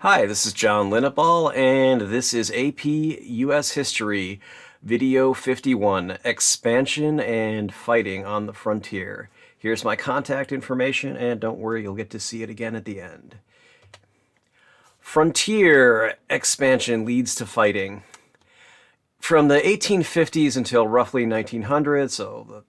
Hi, this is John Linneball, and this is AP US History, Video 51, Expansion and Fighting on the Frontier. Here's my contact information, and don't worry, you'll get to see it again at the end. Frontier expansion leads to fighting. From the 1850s until roughly 1900, so the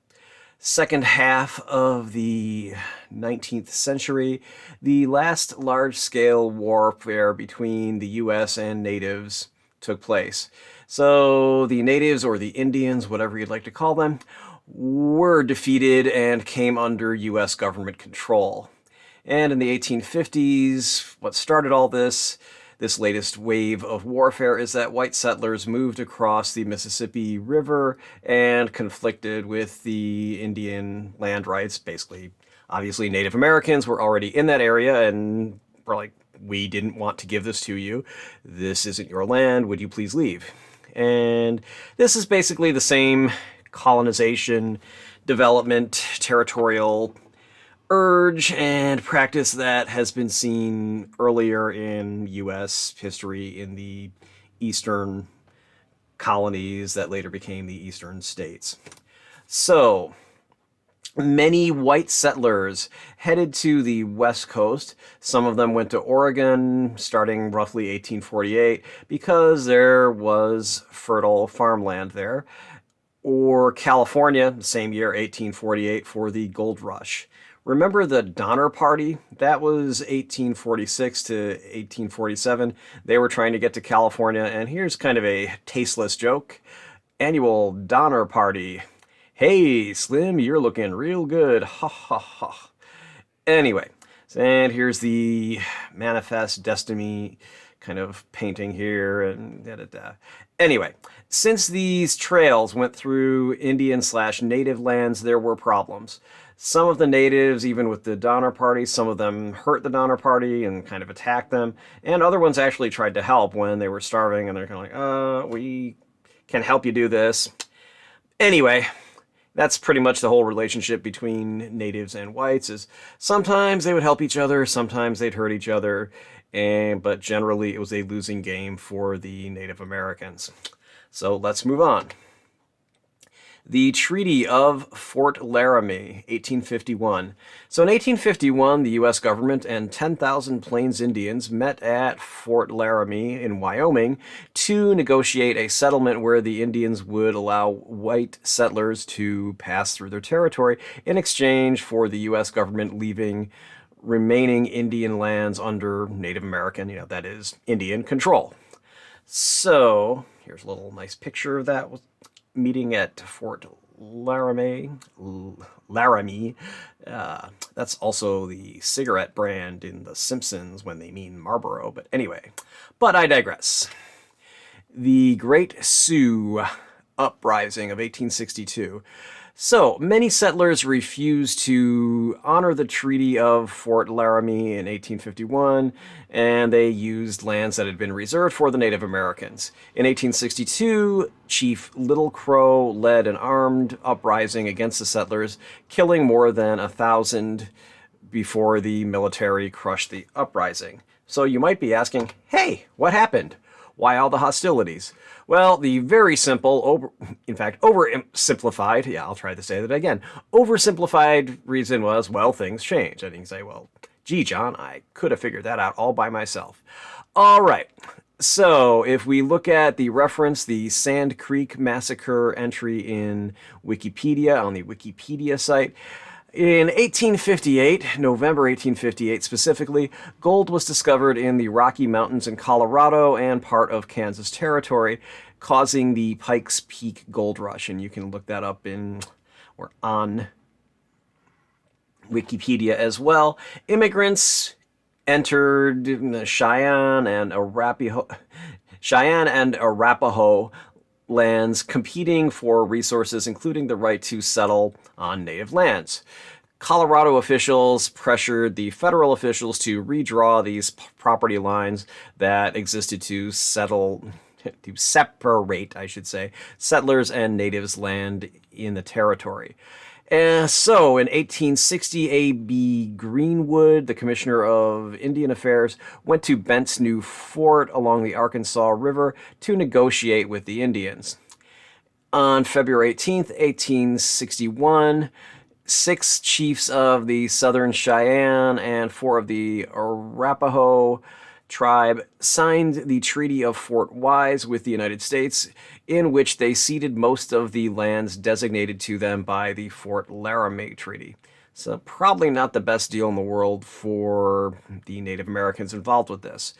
second half of the 19th century, the last large-scale warfare between the U.S. and natives took place. So the natives, or the Indians, whatever you'd like to call them, were defeated and came under U.S. government control. And in the 1850s, what started all this latest wave of warfare is that white settlers moved across the Mississippi River and conflicted with the Indian land rights. Basically, obviously, Native Americans were already in that area and were like, we didn't want to give this to you. This isn't your land. Would you please leave? And this is basically the same colonization, development, territorial urge and practice that has been seen earlier in U.S. history in the eastern colonies that later became the eastern states. So, many white settlers headed to the West Coast. Some of them went to Oregon starting roughly 1848 because there was fertile farmland there, or California, the same year, 1848, for the gold rush. Remember the Donner Party? That was 1846 to 1847. They were trying to get to California, and here's kind of a tasteless joke. Annual Donner Party. Hey, Slim, you're looking real good. Ha ha ha. Anyway, and here's the Manifest Destiny kind of painting here, and da-da-da. Anyway, since these trails went through Indian/native lands, there were problems. Some of the natives, even with the Donner Party, some of them hurt the Donner Party and kind of attacked them, and other ones actually tried to help when they were starving, and they're kind of like, we can help you do this. Anyway, that's pretty much the whole relationship between natives and whites, is sometimes they would help each other, sometimes they'd hurt each other, but generally it was a losing game for the Native Americans. So let's move on. The Treaty of Fort Laramie, 1851. So in 1851, the U.S. government and 10,000 Plains Indians met at Fort Laramie in Wyoming to negotiate a settlement where the Indians would allow white settlers to pass through their territory in exchange for the U.S. government leaving remaining Indian lands under Native American, that is, Indian control. So here's a little nice picture of that meeting at Fort Laramie. That's also the cigarette brand in The Simpsons when they mean Marlboro. But anyway, I digress. The Great Sioux Uprising of 1862. So, many settlers refused to honor the Treaty of Fort Laramie in 1851, and they used lands that had been reserved for the Native Americans. In 1862, Chief Little Crow led an armed uprising against the settlers, killing more than 1,000 before the military crushed the uprising. So you might be asking, hey, what happened? Why all the hostilities? Well, the very simple, oversimplified, I'll try to say that again, oversimplified reason was, well, things changed. And you can say, well, gee, John, I could have figured that out all by myself. All right, so if we look at the reference, the Sand Creek Massacre entry in Wikipedia, on the Wikipedia site, in 1858, November 1858 specifically, gold was discovered in the Rocky Mountains in Colorado and part of Kansas Territory, causing the Pikes Peak Gold Rush. And you can look that up on Wikipedia as well. Immigrants entered the Cheyenne and Arapaho lands, competing for resources, including the right to settle on native lands. Colorado officials pressured the federal officials to redraw these property lines that existed to separate, settlers and natives' land in the territory. So, in 1860, A.B. Greenwood, the Commissioner of Indian Affairs, went to Bent's new fort along the Arkansas River to negotiate with the Indians. On February 18th, 1861, 6 chiefs of the Southern Cheyenne and 4 of the Arapaho tribe signed the Treaty of Fort Wise with the United States, in which they ceded most of the lands designated to them by the Fort Laramie Treaty. So probably not the best deal in the world for the Native Americans involved with this.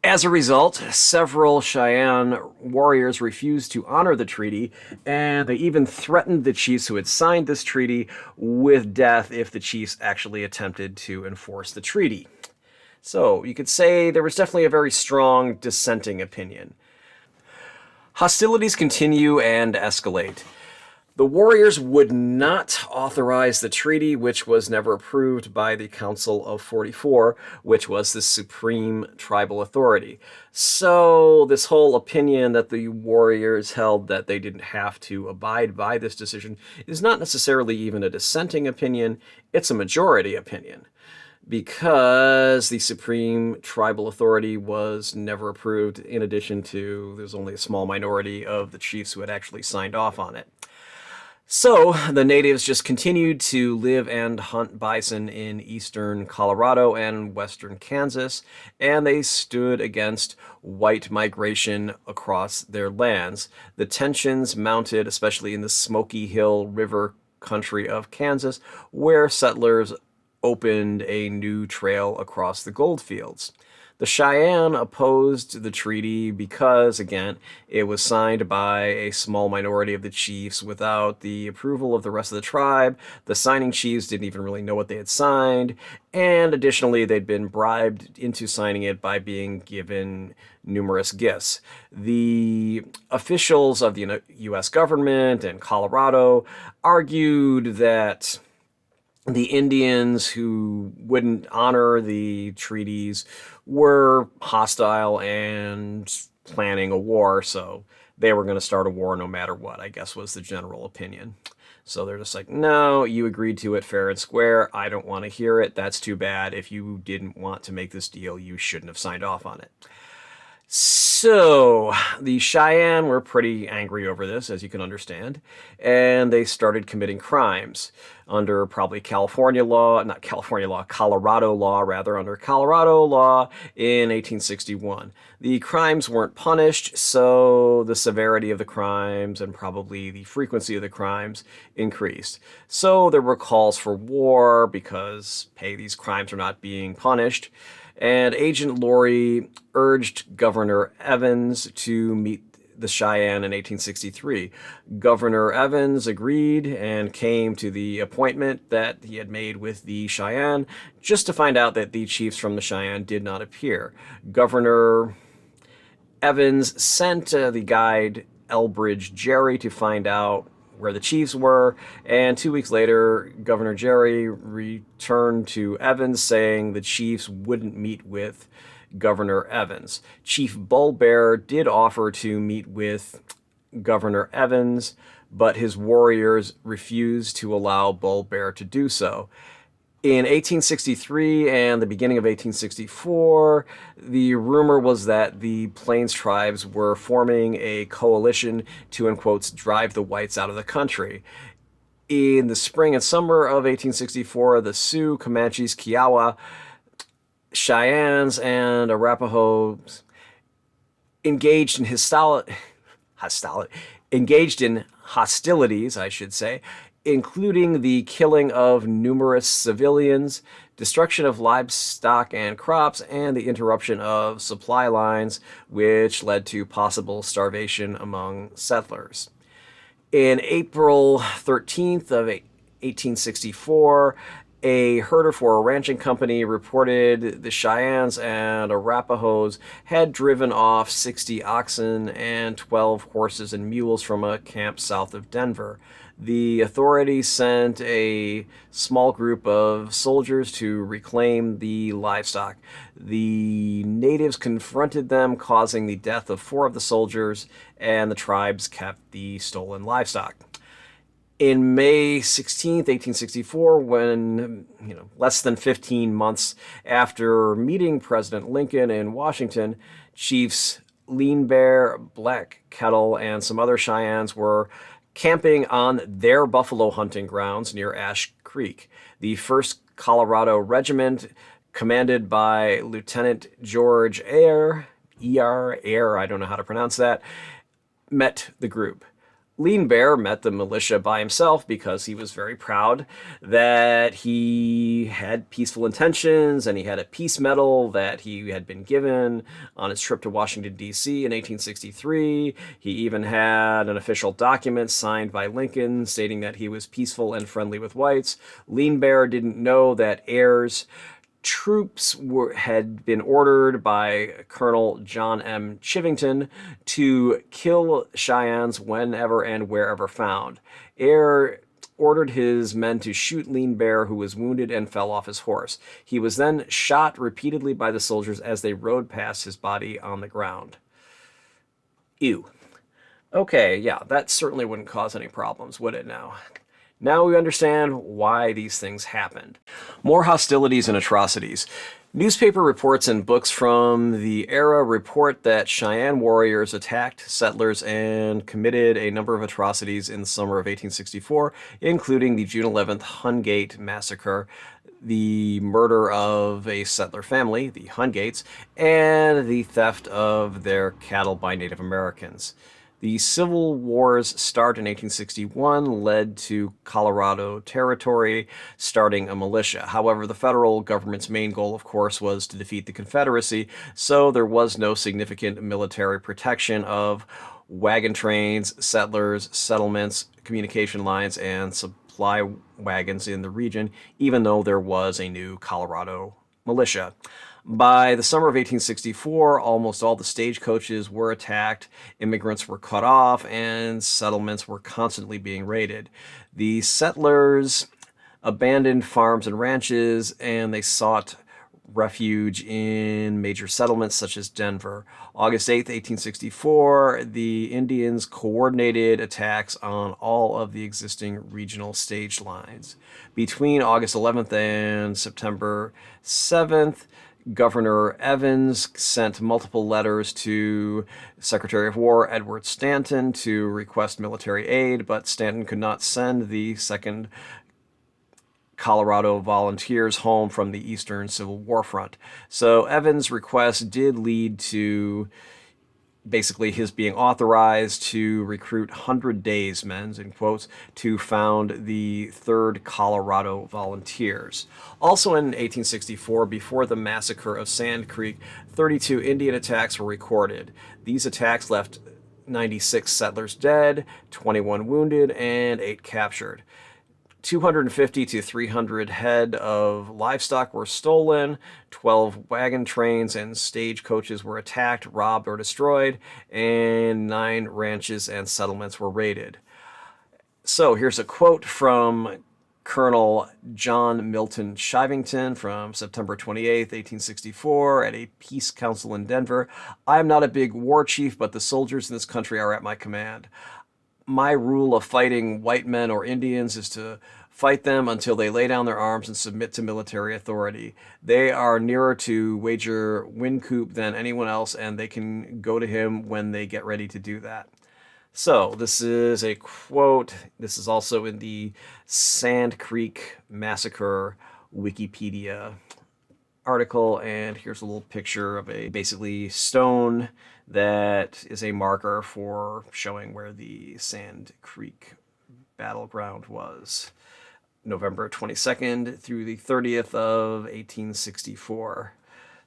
As a result, several Cheyenne warriors refused to honor the treaty, and they even threatened the chiefs who had signed this treaty with death if the chiefs actually attempted to enforce the treaty. So you could say there was definitely a very strong dissenting opinion. Hostilities continue and escalate. The warriors would not authorize the treaty, which was never approved by the Council of 44, which was the supreme tribal authority. So this whole opinion that the warriors held that they didn't have to abide by this decision is not necessarily even a dissenting opinion, it's a majority opinion, because the supreme tribal authority was never approved. In addition to, there's only a small minority of the chiefs who had actually signed off on it. So the natives just continued to live and hunt bison in eastern Colorado and western Kansas, and they stood against white migration across their lands. The tensions mounted, especially in the Smoky Hill River country of Kansas, where settlers opened a new trail across the gold fields. The Cheyenne opposed the treaty because, again, it was signed by a small minority of the chiefs without the approval of the rest of the tribe. The signing chiefs didn't even really know what they had signed, and additionally, they'd been bribed into signing it by being given numerous gifts. The officials of the U.S. government and Colorado argued that the Indians who wouldn't honor the treaties were hostile and planning a war, so they were going to start a war no matter what, I guess was the general opinion. So they're just like, no, you agreed to it fair and square. I don't want to hear it. That's too bad. If you didn't want to make this deal, you shouldn't have signed off on it. So the Cheyenne were pretty angry over this, as you can understand, and they started committing crimes under probably Colorado law, under Colorado law in 1861. The crimes weren't punished, so the severity of the crimes and probably the frequency of the crimes increased. So there were calls for war because, hey, these crimes are not being punished. And Agent Laurie urged Governor Evans to meet the Cheyenne in 1863. Governor Evans agreed and came to the appointment that he had made with the Cheyenne, just to find out that the chiefs from the Cheyenne did not appear. Governor Evans sent the guide Elbridge Gerry to find out where the chiefs were, and 2 weeks later, Governor Gerry returned to Evans saying the chiefs wouldn't meet with Governor Evans. Chief Bullbear did offer to meet with Governor Evans, but his warriors refused to allow Bullbear to do so. In 1863 and the beginning of 1864, the rumor was that the Plains tribes were forming a coalition to, in quotes, drive the whites out of the country. In the spring and summer of 1864, the Sioux, Comanches, Kiowa, Cheyennes, and Arapahoes engaged in hostilities, I should say, including the killing of numerous civilians, destruction of livestock and crops, and the interruption of supply lines, which led to possible starvation among settlers. In April 13th of 1864, a herder for a ranching company reported the Cheyennes and Arapahoes had driven off 60 oxen and 12 horses and mules from a camp south of Denver. The authorities sent a small group of soldiers to reclaim the livestock. The natives confronted them, causing the death of 4 of the soldiers, and the tribes kept the stolen livestock. In May 16th, 1864, when, less than 15 months after meeting President Lincoln in Washington, Chiefs Lean Bear, Black Kettle, and some other Cheyennes were camping on their buffalo hunting grounds near Ash Creek. The 1st Colorado Regiment, commanded by Lieutenant George Eyre, I don't know how to pronounce that, met the group. Lean Bear met the militia by himself because he was very proud that he had peaceful intentions, and he had a peace medal that he had been given on his trip to Washington, D.C. in 1863. He even had an official document signed by Lincoln stating that he was peaceful and friendly with whites. Lean Bear didn't know that Eyre's troops had been ordered by Colonel John M. Chivington to kill Cheyennes whenever and wherever found. Eyre ordered his men to shoot Lean Bear, who was wounded and fell off his horse. He was then shot repeatedly by the soldiers as they rode past his body on the ground. Ew. Okay, yeah, that certainly wouldn't cause any problems, would it now? Now we understand why these things happened. More hostilities and atrocities. Newspaper reports and books from the era report that Cheyenne warriors attacked settlers and committed a number of atrocities in the summer of 1864, including the June 11th Hungate Massacre, the murder of a settler family, the Hungates, and the theft of their cattle by Native Americans. The Civil War's start in 1861 led to Colorado Territory starting a militia. However, the federal government's main goal, of course, was to defeat the Confederacy, so there was no significant military protection of wagon trains, settlers, settlements, communication lines, and supply wagons in the region, even though there was a new Colorado militia. By the summer of 1864, almost all the stagecoaches were attacked, immigrants were cut off, and settlements were constantly being raided. The settlers abandoned farms and ranches, and they sought refuge in major settlements such as Denver. August 8th, 1864, the Indians coordinated attacks on all of the existing regional stage lines. Between August 11th and September 7th, Governor Evans sent multiple letters to Secretary of War Edward Stanton to request military aid, but Stanton could not send the 2nd Colorado Volunteers home from the Eastern Civil War front. So Evans' request did lead to basically his being authorized to recruit 100 days men, in quotes, to found the 3rd Colorado Volunteers. Also in 1864, before the massacre of Sand Creek, 32 Indian attacks were recorded. These attacks left 96 settlers dead, 21 wounded, and 8 captured. 250 to 300 head of livestock were stolen, 12 wagon trains and stagecoaches were attacked, robbed, or destroyed, and 9 ranches and settlements were raided. So here's a quote from Colonel John Milton Chivington from September 28, 1864, at a peace council in Denver. "I am not a big war chief, but the soldiers in this country are at my command. My rule of fighting white men or Indians is to fight them until they lay down their arms and submit to military authority. They are nearer to Major Wynkoop than anyone else, and they can go to him when they get ready to do that." So this is a quote. This is also in the Sand Creek Massacre Wikipedia article, and here's a little picture of a basically stone that is a marker for showing where the Sand Creek battleground was. November 22nd through the 30th of 1864.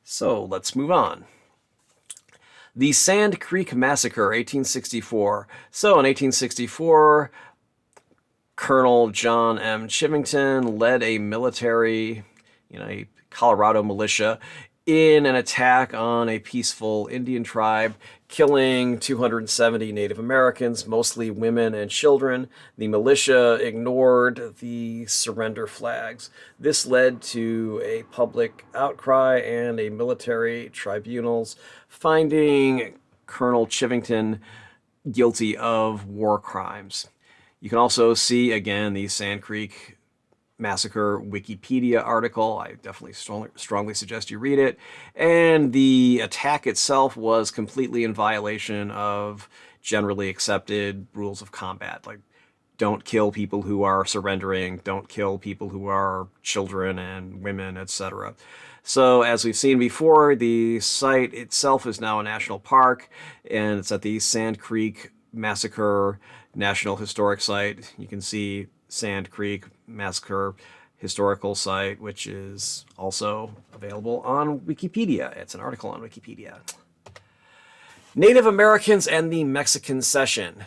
So let's move on. The Sand Creek Massacre, 1864. So in 1864, Colonel John M. Chivington led a military, a Colorado militia, in an attack on a peaceful Indian tribe, killing 270 Native Americans, mostly women and children. The militia ignored the surrender flags. This led to a public outcry and a military tribunals finding Colonel Chivington guilty of war crimes. You can also see, again, the Sand Creek Massacre Wikipedia article. I definitely strongly suggest you read it. And the attack itself was completely in violation of generally accepted rules of combat. Like, don't kill people who are surrendering, don't kill people who are children and women, etc. So, as we've seen before, the site itself is now a national park, and it's at the Sand Creek Massacre National Historic Site. You can see Sand Creek Massacre Historical Site, which is also available on Wikipedia. It's an article on Wikipedia. Native Americans and the Mexican Cession.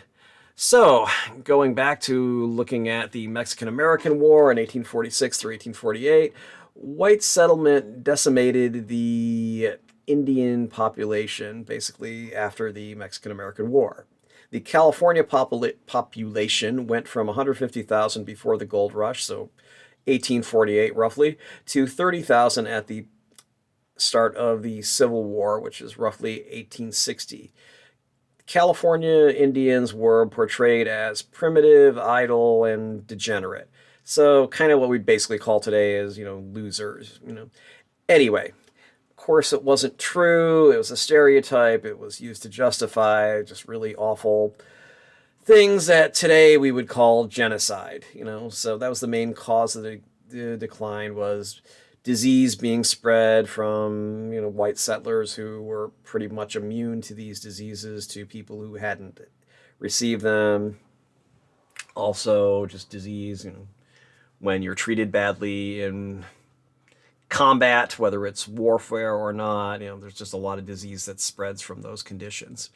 So, going back to looking at the Mexican-American War in 1846 through 1848, white settlement decimated the Indian population, basically after the Mexican-American War. The California population went from 150,000 before the gold rush, so 1848 roughly, to 30,000 at the start of the Civil War, which is roughly 1860. California Indians were portrayed as primitive, idle, and degenerate. So kind of what we basically call today as, losers, Anyway, of course it wasn't true. It was a stereotype. It was used to justify just really awful things that today we would call genocide, So that was the main cause of the decline, was disease being spread from, white settlers who were pretty much immune to these diseases to people who hadn't received them. Also, just disease, when you're treated badly in combat, whether it's warfare or not, there's just a lot of disease that spreads from those conditions.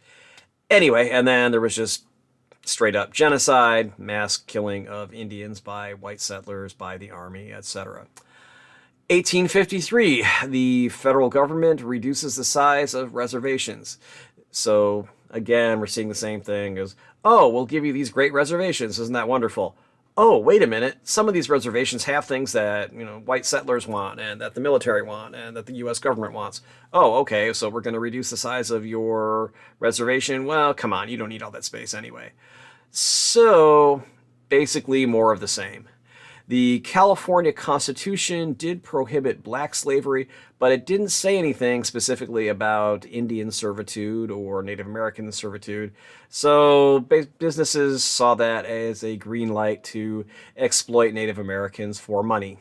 Anyway, and then there was just straight up genocide, mass killing of Indians by white settlers, by the army, etc. 1853, the federal government reduces the size of reservations. So again, we're seeing the same thing as, oh, we'll give you these great reservations. Isn't that wonderful? Oh, wait a minute. Some of these reservations have things that, white settlers want and that the military want and that the U.S. government wants. Oh, okay, so we're going to reduce the size of your reservation. Well, come on, you don't need all that space anyway. So basically more of the same. The California Constitution did prohibit black slavery, but it didn't say anything specifically about Indian servitude or Native American servitude. So businesses saw that as a green light to exploit Native Americans for money.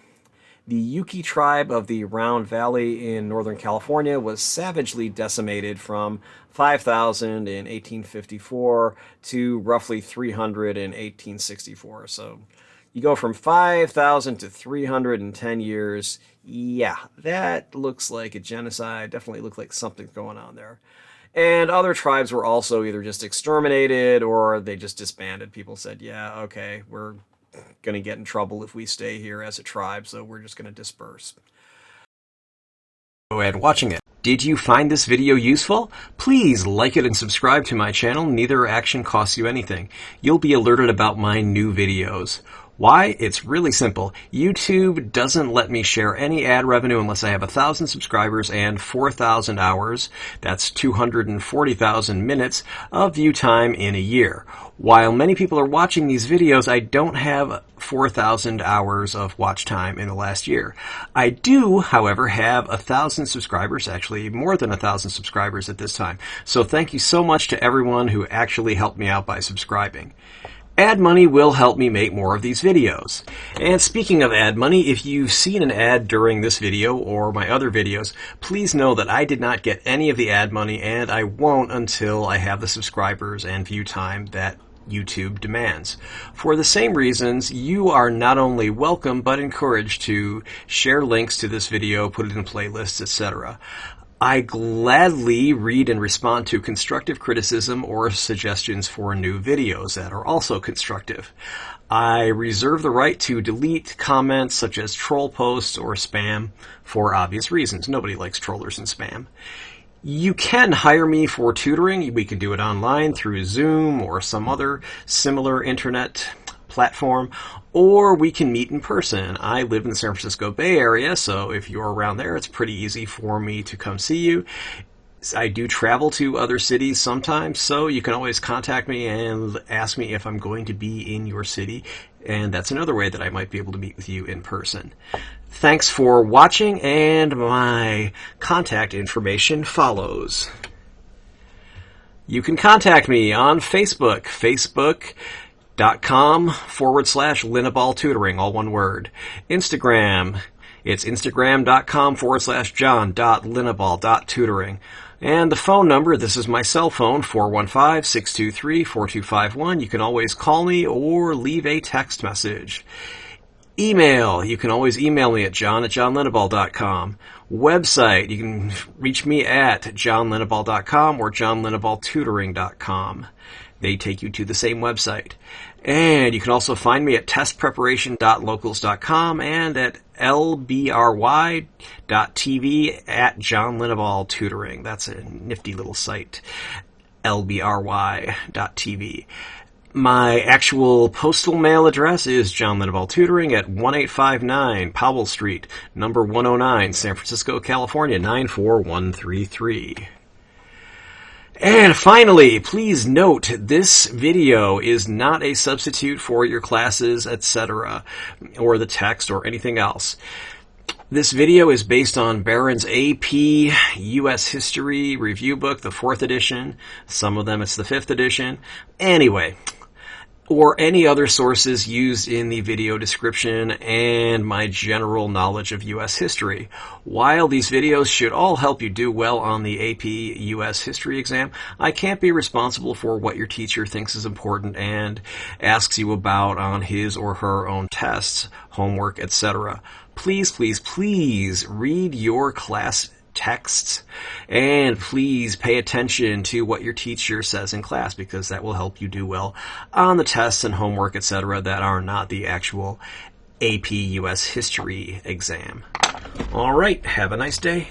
The Yuki tribe of the Round Valley in Northern California was savagely decimated from 5,000 in 1854 to roughly 300 in 1864. So you go from 5,000 to 300 in 10 years. Yeah, that looks like a genocide. Definitely looked like something's going on there. And other tribes were also either just exterminated or they just disbanded. People said, yeah, okay, we're going to get in trouble if we stay here as a tribe, so we're just going to disperse. Go ahead watching it. Did you find this video useful? Please like it and subscribe to my channel. Neither action costs you anything. You'll be alerted about my new videos. Why? It's really simple. YouTube doesn't let me share any ad revenue unless I have 1,000 subscribers and 4,000 hours, that's 240,000 minutes, of view time in a year. While many people are watching these videos, I don't have 4,000 hours of watch time in the last year. I do, however, have 1,000 subscribers, actually more than 1,000 subscribers at this time. So thank you so much to everyone who actually helped me out by subscribing. Ad money will help me make more of these videos. And speaking of ad money, if you've seen an ad during this video or my other videos, please know that I did not get any of the ad money, and I won't until I have the subscribers and view time that YouTube demands. For the same reasons, you are not only welcome but encouraged to share links to this video, put it in playlists, etc. I gladly read and respond to constructive criticism or suggestions for new videos that are also constructive. I reserve the right to delete comments such as troll posts or spam for obvious reasons. Nobody likes trollers and spam. You can hire me for tutoring. We can do it online through Zoom or some other similar internet platform, or we can meet in person. I live in the San Francisco Bay Area, so if you're around there, it's pretty easy for me to come see you. I do travel to other cities sometimes, so you can always contact me and ask me if I'm going to be in your city, and that's another way that I might be able to meet with you in person. Thanks for watching, and my contact information follows. You can contact me on Facebook, facebook.com/Linneball Tutoring, all one word. Instagram, it's instagram.com/John.Linneball.tutoring. And the phone number, this is my cell phone, 415-623-4251. You can always call me or leave a text message. Email, you can always email me at john@johnlinneball.com. Website, you can reach me at johnlinneball.com or johnlinneballtutoring.com. They take you to the same website. And you can also find me at testpreparation.locals.com and at lbry.tv at John Linneball Tutoring. That's a nifty little site, lbry.tv. My actual postal mail address is John Linneball Tutoring at 1859 Powell Street, number 109, San Francisco, California, 94133. And finally, please note, this video is not a substitute for your classes, etc., or the text or anything else. This video is based on Barron's AP U.S. History Review Book, the 4th edition. Some of them it's the 5th edition. Anyway, or any other sources used in the video description and my general knowledge of U.S. history. While these videos should all help you do well on the AP U.S. History exam, I can't be responsible for what your teacher thinks is important and asks you about on his or her own tests, homework, etc. Please, please, please read your class texts, and please pay attention to what your teacher says in class, because that will help you do well on the tests and homework, etc., that are not the actual AP U.S. History exam. All right, have a nice day.